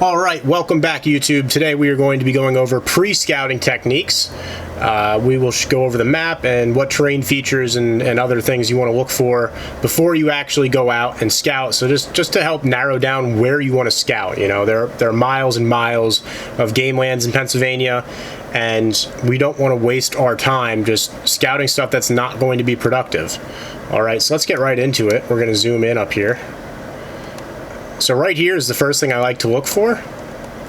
All right, welcome back, YouTube. Today we are going to be going over pre-scouting techniques. We will go over the map and what terrain features and other things you want to look for before you actually go out and scout. So just to help narrow down where you want to scout. You know, there are miles and miles of game lands in Pennsylvania, and we don't want to waste our time just scouting stuff that's not going to be productive. All right, so let's get right into it. We're going to zoom in up here. So right here is the first thing I like to look for.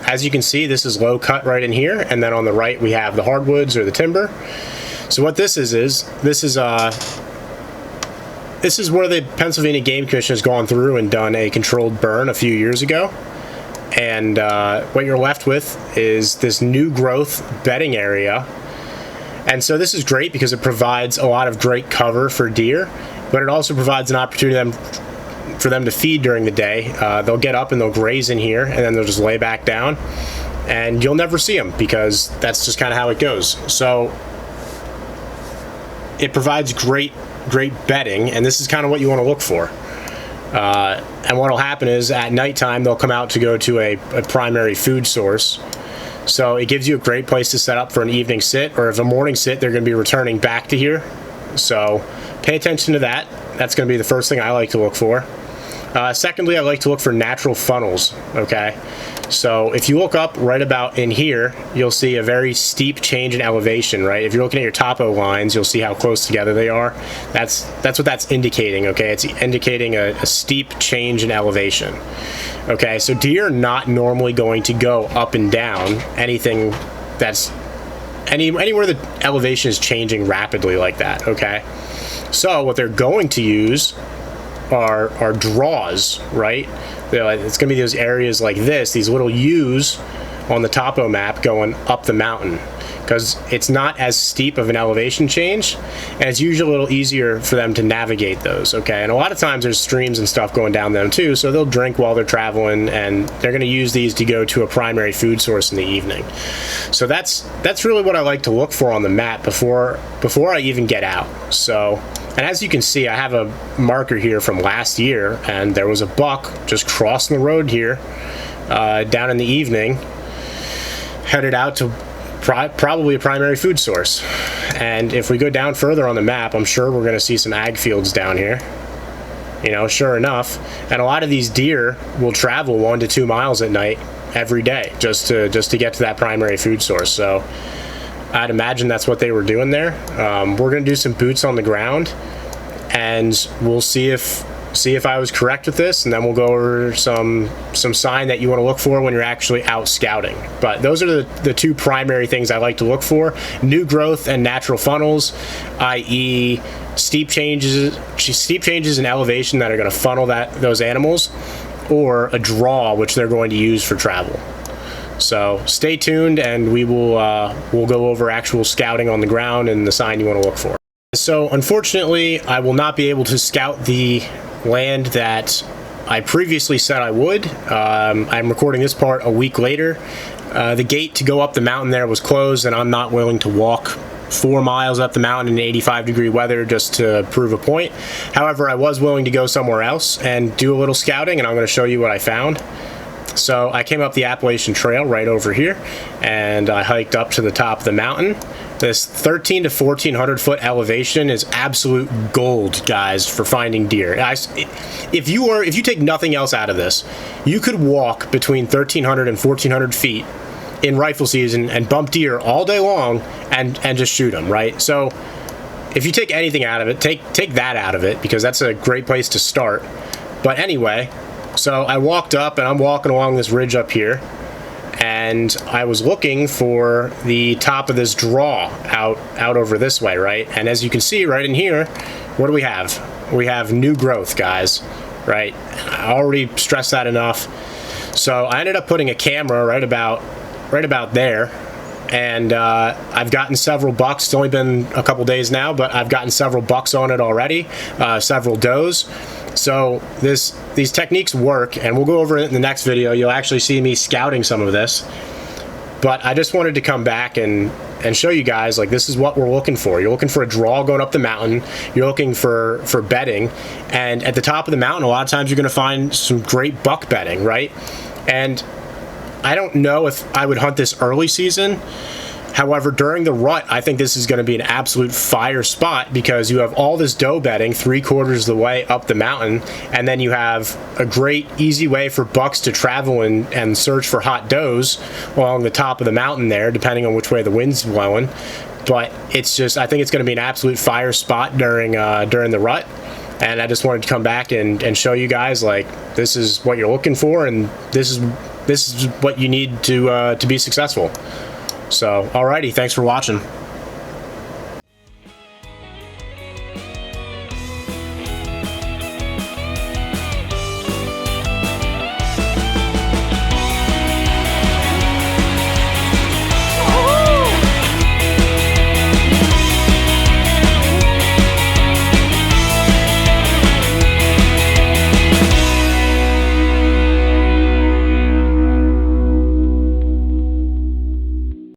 As you can see, this is low cut right in here, and then on the right we have the hardwoods or the timber. So what this is this is where the Pennsylvania Game Commission has gone through and done a controlled burn a few years ago. And what you're left with is this new growth bedding area. And so this is great because it provides a lot of great cover for deer, but it also provides an opportunity for them to feed during the day. They'll get up and they'll graze in here, and then they'll just lay back down, and you'll never see them because that's just kind of how it goes. So it provides great bedding, and this is kind of what you want to look for. And what will happen is at nighttime they'll come out to go to a primary food source. So it gives you a great place to set up for an evening sit, or if a morning sit they're going to be returning back to here. So pay attention to that. That's going to be the first thing I like to look for. Secondly, I like to look for natural funnels, okay? So if you look up right about in here, you'll see a very steep change in elevation, right? If you're looking at your topo lines, you'll see how close together they are. That's what that's indicating, okay? It's indicating a steep change in elevation. Okay, so deer are not normally going to go up and down anything that's anywhere the elevation is changing rapidly like that, okay? So what they're going to use are draws, right? It's going to be those areas like this, these little U's on the topo map going up the mountain, because it's not as steep of an elevation change, and it's usually a little easier for them to navigate those, okay? And a lot of times there's streams and stuff going down them too, so they'll drink while they're traveling, and they're going to use these to go to a primary food source in the evening. So that's really what I like to look for on the map before I even get out. So, and as you can see, I have a marker here from last year, and there was a buck just crossing the road here down in the evening, headed out to probably a primary food source. And if we go down further on the map, I'm sure we're going to see some ag fields down here. You know, sure enough. And a lot of these deer will travel 1 to 2 miles at night every day just to get to that primary food source. So I'd imagine that's what they were doing there. We're going to do some boots on the ground, and we'll see if I was correct with this, and then we'll go over some sign that you want to look for when you're actually out scouting. But those are the two primary things I like to look for: new growth and natural funnels, i.e. steep changes in elevation that are going to funnel those animals, or a draw which they're going to use for travel. So stay tuned, and we'll go over actual scouting on the ground and the sign you want to look for. So unfortunately, I will not be able to scout the land that I previously said I would. I'm recording this part a week later. The gate to go up the mountain there was closed, and I'm not willing to walk 4 miles up the mountain in 85-degree weather just to prove a point. However, I was willing to go somewhere else and do a little scouting, and I'm going to show you what I found. So I came up the Appalachian Trail right over here, and I hiked up to the top of the mountain. This 13 to 1400 foot elevation is absolute gold, guys, for finding deer. If you take nothing else out of this, you could walk between 1300 and 1400 feet in rifle season and bump deer all day long and just shoot them, right? So if you take anything out of it, take that out of it, because that's a great place to start. But anyway, so I walked up, and I'm walking along this ridge up here, and I was looking for the top of this draw out over this way, right? And as you can see right in here, what do we have? We have new growth, guys, right? I already stressed that enough. So I ended up putting a camera right about there, and I've gotten several bucks. It's only been a couple days now, but I've gotten several bucks on it already, several does. So these techniques work, and we'll go over it in the next video. You'll actually see me scouting some of this. But I just wanted to come back and show you guys, like, this is what we're looking for. You're looking for a draw going up the mountain. You're looking for bedding. And at the top of the mountain, a lot of times you're going to find some great buck bedding, right? And I don't know if I would hunt this early season. However, during the rut, I think this is going to be an absolute fire spot because you have all this doe bedding 3/4 of the way up the mountain, and then you have a great, easy way for bucks to travel and search for hot does along the top of the mountain there, depending on which way the wind's blowing. But it's just, I think it's going to be an absolute fire spot during the rut. And I just wanted to come back and show you guys, like, this is what you're looking for, and this is what you need to be successful. So, alrighty, thanks for watching.